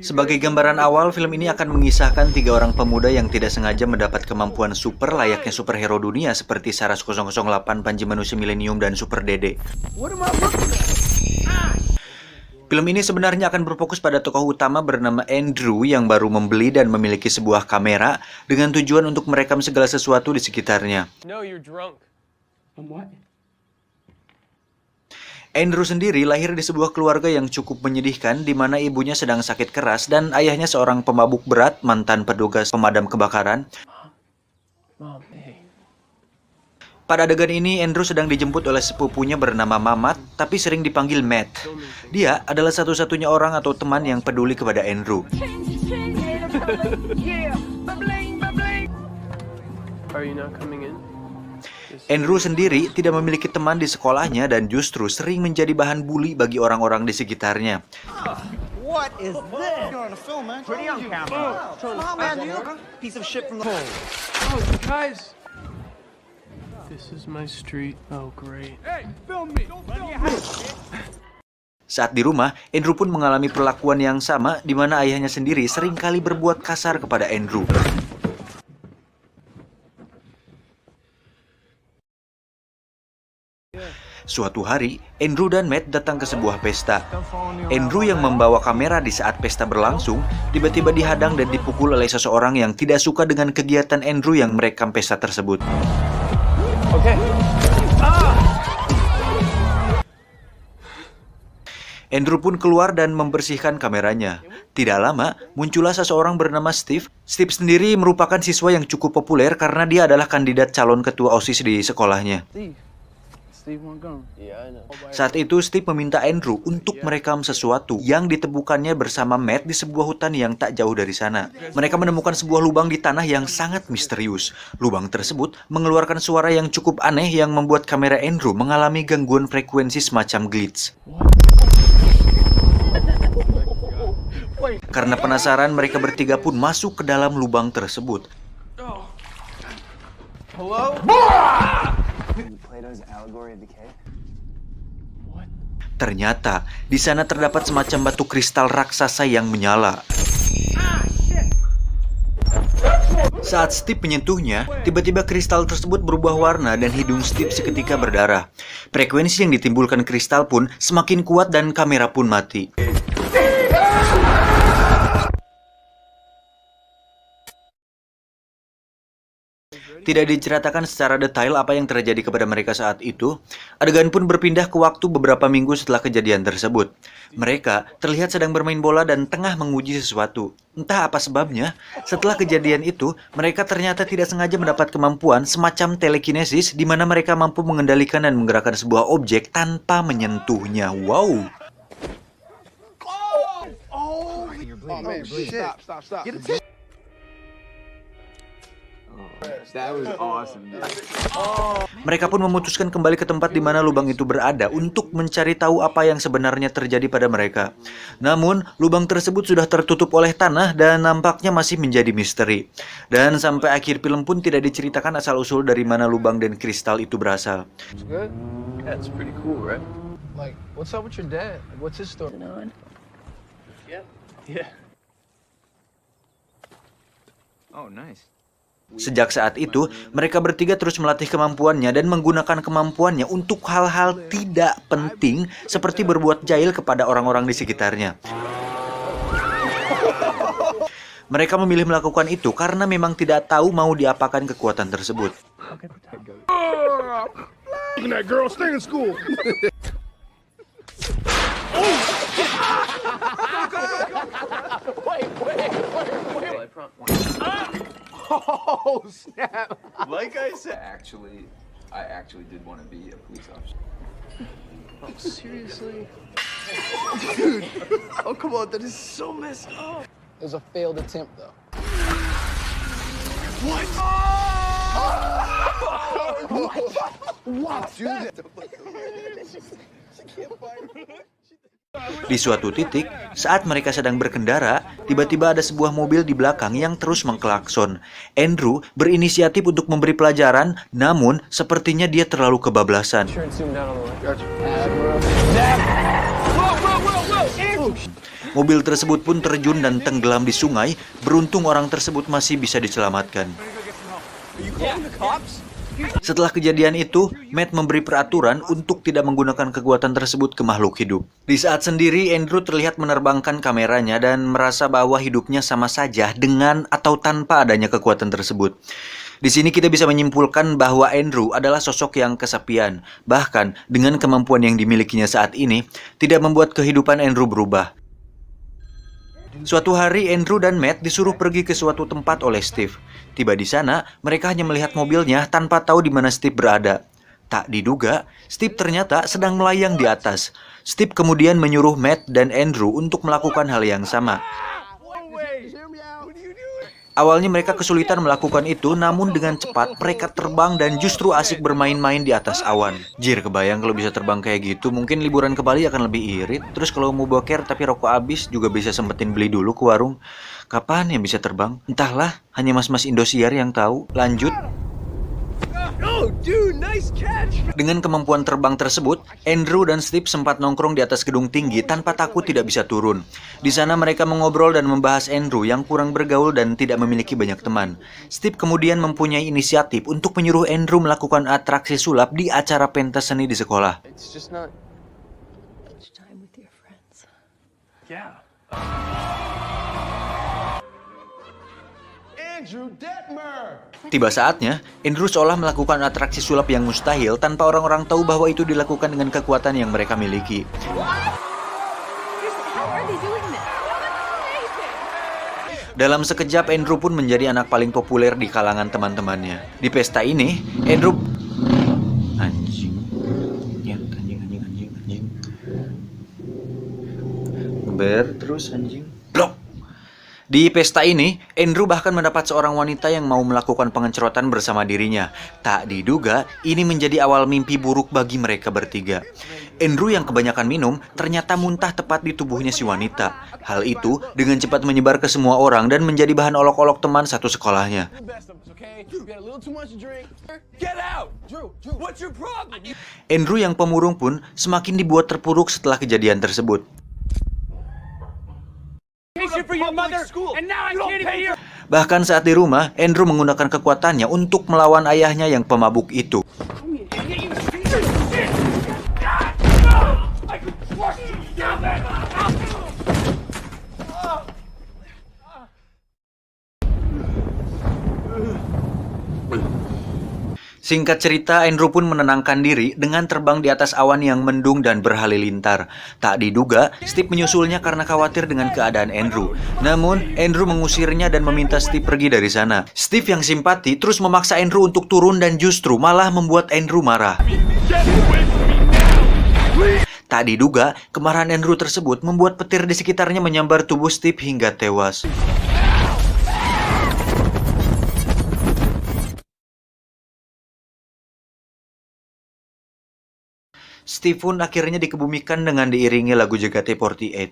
Sebagai gambaran awal, film ini akan mengisahkan 3 orang pemuda yang tidak sengaja mendapat kemampuan super layaknya superhero dunia seperti Saras 008, Panji Manusia Milenium, dan Super Dede. Film ini sebenarnya akan berfokus pada tokoh utama bernama Andrew yang baru membeli dan memiliki sebuah kamera dengan tujuan untuk merekam segala sesuatu di sekitarnya. Andrew sendiri lahir di sebuah keluarga yang cukup menyedihkan di mana ibunya sedang sakit keras dan ayahnya seorang pemabuk berat, mantan petugas pemadam kebakaran. Pada adegan ini, Andrew sedang dijemput oleh sepupunya bernama Mamat, tapi sering dipanggil Matt. Dia adalah satu-satunya orang atau teman yang peduli kepada Andrew. Andrew sendiri tidak memiliki teman di sekolahnya dan justru sering menjadi bahan bully bagi orang-orang di sekitarnya. What is this? You're on a film, man. Pretty on camera. Come on, man, you piece of shit from the hole. Oh, guys. This is my street. Oh, great. Hey, film me. Don't film me. Saat di rumah, Andrew pun mengalami perlakuan yang sama di mana ayahnya sendiri seringkali berbuat kasar kepada Andrew. Suatu hari, Andrew dan Matt datang ke sebuah pesta. Andrew yang membawa kamera di saat pesta berlangsung, tiba-tiba dihadang dan dipukul oleh seseorang yang tidak suka dengan kegiatan Andrew yang merekam pesta tersebut. Andrew pun keluar dan membersihkan kameranya. Tidak lama, muncullah seseorang bernama Steve. Steve sendiri merupakan siswa yang cukup populer karena dia adalah kandidat calon ketua OSIS di sekolahnya. Saat itu, Steve meminta Andrew untuk merekam sesuatu yang ditemukannya bersama Matt di sebuah hutan yang tak jauh dari sana. Mereka menemukan sebuah lubang di tanah yang sangat misterius. Lubang tersebut mengeluarkan suara yang cukup aneh yang membuat kamera Andrew mengalami gangguan frekuensi semacam glitch. Karena penasaran, mereka bertiga pun masuk ke dalam lubang tersebut. Ternyata, di sana terdapat semacam batu kristal raksasa yang menyala. Saat Steve menyentuhnya, tiba-tiba kristal tersebut berubah warna dan hidung Steve seketika berdarah. Frekuensi yang ditimbulkan kristal pun semakin kuat dan kamera pun mati. Tidak diceritakan secara detail apa yang terjadi kepada mereka saat itu. Adegan pun berpindah ke waktu beberapa minggu setelah kejadian tersebut. Mereka terlihat sedang bermain bola dan tengah menguji sesuatu. Entah apa sebabnya, setelah kejadian itu, mereka ternyata tidak sengaja mendapat kemampuan semacam telekinesis di mana mereka mampu mengendalikan dan menggerakkan sebuah objek tanpa menyentuhnya. Wow! Mereka pun memutuskan kembali ke tempat di mana lubang itu berada untuk mencari tahu apa yang sebenarnya terjadi pada mereka. Namun, lubang tersebut sudah tertutup oleh tanah dan nampaknya masih menjadi misteri. Dan sampai akhir film pun tidak diceritakan asal-usul dari mana lubang dan kristal itu berasal. That's pretty cool, right? Like, what's up with your dad? What's his story? Yeah. Oh, nice. Sejak saat itu, mereka bertiga terus melatih kemampuannya dan menggunakan kemampuannya untuk hal-hal tidak penting seperti berbuat jahil kepada orang-orang di sekitarnya. Mereka memilih melakukan itu karena memang tidak tahu mau diapakan kekuatan tersebut. Oh, snap. Like I said, I actually did want to be a police officer. Oh, seriously? Dude. Oh, come on. That is so messed up. It was a failed attempt, though. What? What? Dude. Di suatu titik, saat mereka sedang berkendara, tiba-tiba ada sebuah mobil di belakang yang terus mengklakson. Andrew berinisiatif untuk memberi pelajaran, namun sepertinya dia terlalu kebablasan. Mobil tersebut pun terjun dan tenggelam di sungai. Beruntung orang tersebut masih bisa diselamatkan. Setelah kejadian itu, Matt memberi peraturan untuk tidak menggunakan kekuatan tersebut ke makhluk hidup. Di saat sendiri, Andrew terlihat menerbangkan kameranya dan merasa bahwa hidupnya sama saja dengan atau tanpa adanya kekuatan tersebut. Di sini kita bisa menyimpulkan bahwa Andrew adalah sosok yang kesepian. Bahkan, dengan kemampuan yang dimilikinya saat ini, tidak membuat kehidupan Andrew berubah. Suatu hari, Andrew dan Matt disuruh pergi ke suatu tempat oleh Steve. Tiba di sana, mereka hanya melihat mobilnya tanpa tahu di mana Steve berada. Tak diduga, Steve ternyata sedang melayang di atas. Steve kemudian menyuruh Matt dan Andrew untuk melakukan hal yang sama. Awalnya mereka kesulitan melakukan itu, namun dengan cepat mereka terbang dan justru asik bermain-main di atas awan. Jir, kebayang kalau bisa terbang kayak gitu, mungkin liburan ke Bali akan lebih irit. Terus kalau mau boker tapi rokok habis, juga bisa sempetin beli dulu ke warung. Kapan yang bisa terbang? Entahlah, hanya mas-mas Indosiar yang tahu. Lanjut. Oh, dude, nice catch. Dengan kemampuan terbang tersebut, Andrew dan Steve sempat nongkrong di atas gedung tinggi tanpa takut tidak bisa turun. Di sana mereka mengobrol dan membahas Andrew yang kurang bergaul dan tidak memiliki banyak teman. Steve kemudian mempunyai inisiatif untuk menyuruh Andrew melakukan atraksi sulap di acara pentas seni di sekolah. It's just not. Time with your friends. Yeah. Andrew Detmer. Tiba saatnya, Andrew seolah melakukan atraksi sulap yang mustahil tanpa orang-orang tahu bahwa itu dilakukan dengan kekuatan yang mereka miliki. How are they doing this? Dalam sekejap, Andrew pun menjadi anak paling populer di kalangan teman-temannya. Di pesta ini, Andrew... Anjing. Ngeber terus anjing. Blok! Di pesta ini, Andrew bahkan mendapat seorang wanita yang mau melakukan pengencerotan bersama dirinya. Tak diduga, ini menjadi awal mimpi buruk bagi mereka bertiga. Andrew yang kebanyakan minum, ternyata muntah tepat di tubuhnya si wanita. Hal itu dengan cepat menyebar ke semua orang dan menjadi bahan olok-olok teman satu sekolahnya. Andrew yang pemurung pun semakin dibuat terpuruk setelah kejadian tersebut. Bahkan saat di rumah, Andrew menggunakan kekuatannya untuk melawan ayahnya yang pemabuk itu. Singkat cerita, Andrew pun menenangkan diri dengan terbang di atas awan yang mendung dan berhalilintar. Tak diduga, Steve menyusulnya karena khawatir dengan keadaan Andrew. Namun, Andrew mengusirnya dan meminta Steve pergi dari sana. Steve yang simpati terus memaksa Andrew untuk turun dan justru malah membuat Andrew marah. Tak diduga, kemarahan Andrew tersebut membuat petir di sekitarnya menyambar tubuh Steve hingga tewas. Steve pun akhirnya dikebumikan dengan diiringi lagu JKT48.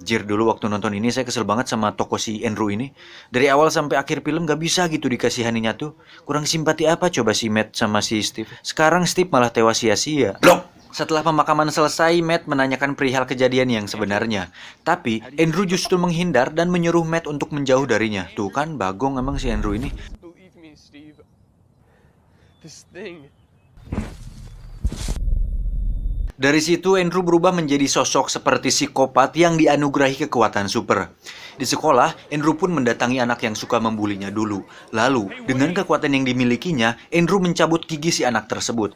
Jir, dulu waktu nonton ini saya kesel banget sama tokoh si Andrew ini. Dari awal sampai akhir film gak bisa gitu dikasihaninya tuh. Kurang simpati apa coba si Matt sama si Steve. Sekarang Steve malah tewas sia-sia. Blok! Setelah pemakaman selesai, Matt menanyakan perihal kejadian yang sebenarnya. Tapi, Andrew justru menghindar dan menyuruh Matt untuk menjauh darinya. Tuh kan, bagong emang si Andrew ini. Steve, this thing. Dari situ Andrew berubah menjadi sosok seperti psikopat yang dianugerahi kekuatan super. Di sekolah, Andrew pun mendatangi anak yang suka membulinya dulu. Lalu, dengan kekuatan yang dimilikinya, Andrew mencabut gigi si anak tersebut.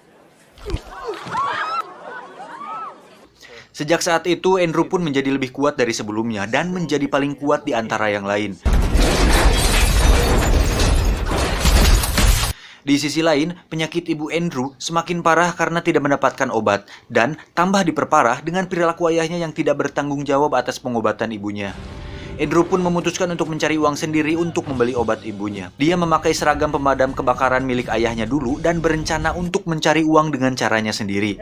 Sejak saat itu, Andrew pun menjadi lebih kuat dari sebelumnya dan menjadi paling kuat di antara yang lain. Di sisi lain, penyakit ibu Andrew semakin parah karena tidak mendapatkan obat dan tambah diperparah dengan perilaku ayahnya yang tidak bertanggung jawab atas pengobatan ibunya. Andrew pun memutuskan untuk mencari uang sendiri untuk membeli obat ibunya. Dia memakai seragam pemadam kebakaran milik ayahnya dulu dan berencana untuk mencari uang dengan caranya sendiri.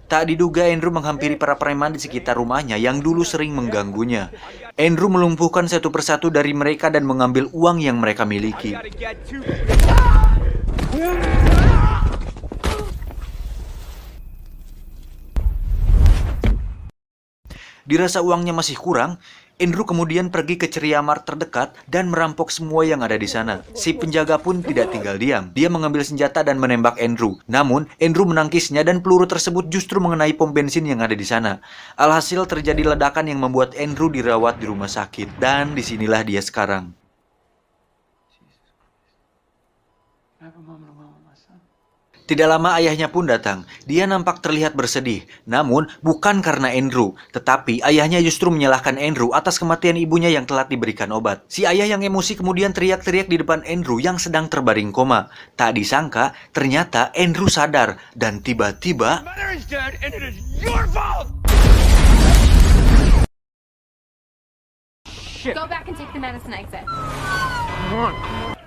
Tak diduga Andrew menghampiri para preman di sekitar rumahnya yang dulu sering mengganggunya. Andrew melumpuhkan satu persatu dari mereka dan mengambil uang yang mereka miliki. Dirasa uangnya masih kurang, Andrew kemudian pergi ke Ceria Mart terdekat dan merampok semua yang ada di sana. Si penjaga pun tidak tinggal diam. Dia mengambil senjata dan menembak Andrew. Namun, Andrew menangkisnya dan peluru tersebut justru mengenai pom bensin yang ada di sana. Alhasil terjadi ledakan yang membuat Andrew dirawat di rumah sakit. Dan disinilah dia sekarang. Tidak lama ayahnya pun datang. Dia nampak terlihat bersedih. Namun, bukan karena Andrew. Tetapi, ayahnya justru menyalahkan Andrew atas kematian ibunya yang telah diberikan obat. Si ayah yang emosi kemudian teriak-teriak di depan Andrew yang sedang terbaring koma. Tak disangka, ternyata Andrew sadar. Dan tiba-tiba... Go back and take the medicine exit.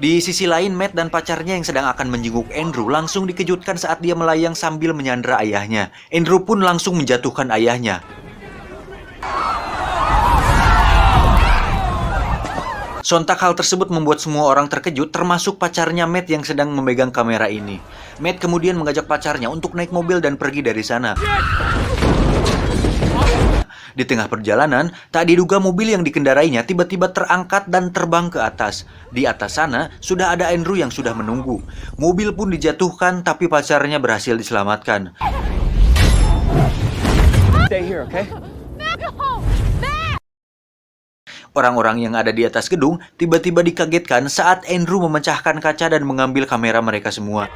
Di sisi lain, Matt dan pacarnya yang sedang akan menjenguk Andrew langsung dikejutkan saat dia melayang sambil menyandera ayahnya. Andrew pun langsung menjatuhkan ayahnya. Sontak hal tersebut membuat semua orang terkejut, termasuk pacarnya Matt yang sedang memegang kamera ini. Matt kemudian mengajak pacarnya untuk naik mobil dan pergi dari sana. Di tengah perjalanan, tak diduga mobil yang dikendarainya tiba-tiba terangkat dan terbang ke atas. Di atas sana, sudah ada Andrew yang sudah menunggu. Mobil pun dijatuhkan, tapi pacarnya berhasil diselamatkan. Stay here, okay? Orang-orang yang ada di atas gedung tiba-tiba dikagetkan saat Andrew memecahkan kaca dan mengambil kamera mereka semua.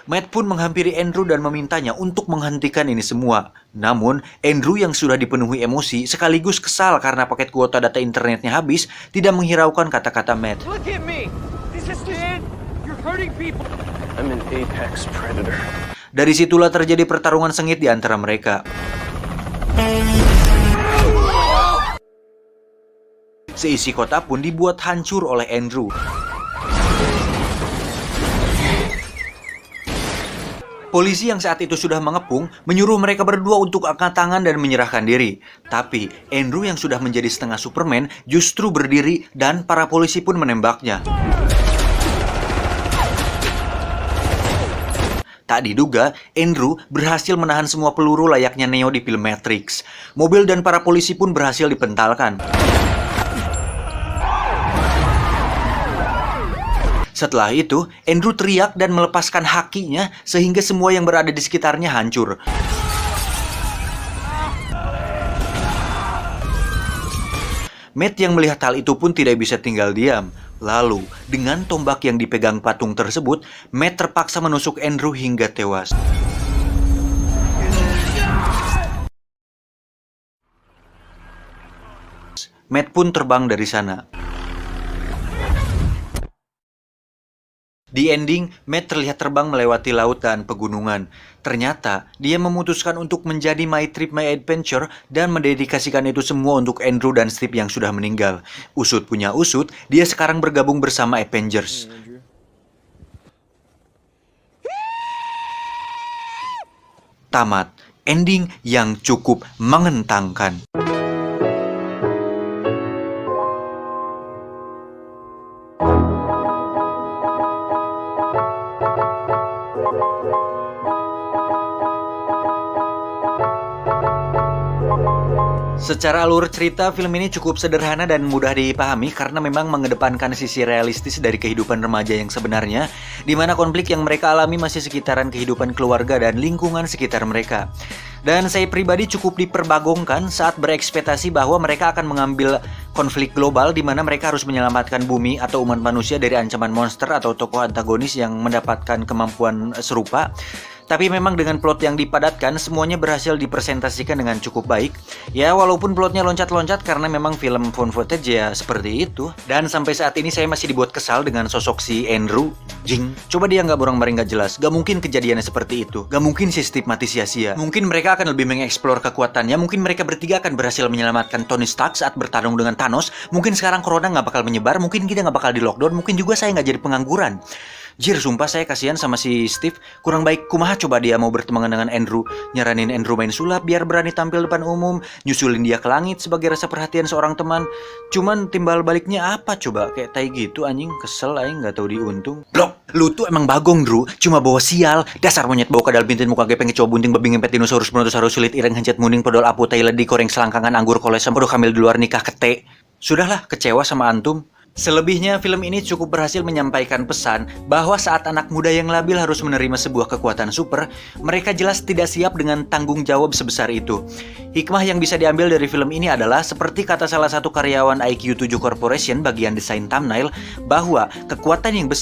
Matt pun menghampiri Andrew dan memintanya untuk menghentikan ini semua. Namun, Andrew yang sudah dipenuhi emosi sekaligus kesal karena paket kuota data internetnya habis, tidak menghiraukan kata-kata Matt. Look at me! This is man! You're hurting people! I'm an apex predator. Dari situlah terjadi pertarungan sengit di antara mereka. Seisi kota pun dibuat hancur oleh Andrew. Polisi yang saat itu sudah mengepung menyuruh mereka berdua untuk angkat tangan dan menyerahkan diri. Tapi Andrew yang sudah menjadi setengah Superman justru berdiri dan para polisi pun menembaknya. Tak diduga, Andrew berhasil menahan semua peluru layaknya Neo di film Matrix. Mobil dan para polisi pun berhasil dipentalkan. Setelah itu, Andrew teriak dan melepaskan hakinya sehingga semua yang berada di sekitarnya hancur. Matt yang melihat hal itu pun tidak bisa tinggal diam. Lalu, dengan tombak yang dipegang patung tersebut, Matt terpaksa menusuk Andrew hingga tewas. Matt pun terbang dari sana. Di ending, Matt terlihat terbang melewati laut dan pegunungan. Ternyata, dia memutuskan untuk menjadi My Trip My Adventure dan mendedikasikan itu semua untuk Andrew dan Steve yang sudah meninggal. Usut punya usut, dia sekarang bergabung bersama Avengers. Tamat. Ending yang cukup mengenangkan. Secara alur cerita, film ini cukup sederhana dan mudah dipahami karena memang mengedepankan sisi realistis dari kehidupan remaja yang sebenarnya, di mana konflik yang mereka alami masih sekitaran kehidupan keluarga dan lingkungan sekitar mereka. Dan saya pribadi cukup diperbagongkan saat berekspektasi bahwa mereka akan mengambil konflik global di mana mereka harus menyelamatkan bumi atau umat manusia dari ancaman monster atau tokoh antagonis yang mendapatkan kemampuan serupa. Tapi memang dengan plot yang dipadatkan, semuanya berhasil dipresentasikan dengan cukup baik. Ya, walaupun plotnya loncat-loncat karena memang film found footage ya seperti itu. Dan sampai saat ini saya masih dibuat kesal dengan sosok si Andrew. Jing, coba dia nggak borong-baring nggak jelas. Gak mungkin kejadiannya seperti itu. Gak mungkin si Steve mati sia-sia. Mungkin mereka akan lebih mengeksplor kekuatannya. Mungkin mereka bertiga akan berhasil menyelamatkan Tony Stark saat bertarung dengan Thanos. Mungkin sekarang corona nggak bakal menyebar. Mungkin kita nggak bakal di lockdown. Mungkin juga saya nggak jadi pengangguran. Jir, sumpah saya kasihan sama si Steve. Kurang baik kumaha coba dia mau berteman dengan Andrew. Nyaranin Andrew main sulap biar berani tampil depan umum. Nyusulin dia ke langit sebagai rasa perhatian seorang teman. Cuman timbal baliknya apa coba? Kayak tai gitu anjing. Kesel aing gak tahu diuntung. Blok, lu tuh emang bagong, Drew. Cuma bawa sial. Dasar monyet bawa kadal pintin muka gepeng kecoa bunting babi ngempet dinosaurus brontosaurus sulit ireng hancet muning podol apu Thailand di koreng selangkangan anggur kolesem podo hamil di luar nikah kete. Sudahlah, kecewa sama antum. Selebihnya, film ini cukup berhasil menyampaikan pesan bahwa saat anak muda yang labil harus menerima sebuah kekuatan super, mereka jelas tidak siap dengan tanggung jawab sebesar itu. Hikmah yang bisa diambil dari film ini adalah, seperti kata salah satu karyawan IQ7 Corporation bagian desain thumbnail, bahwa kekuatan yang besar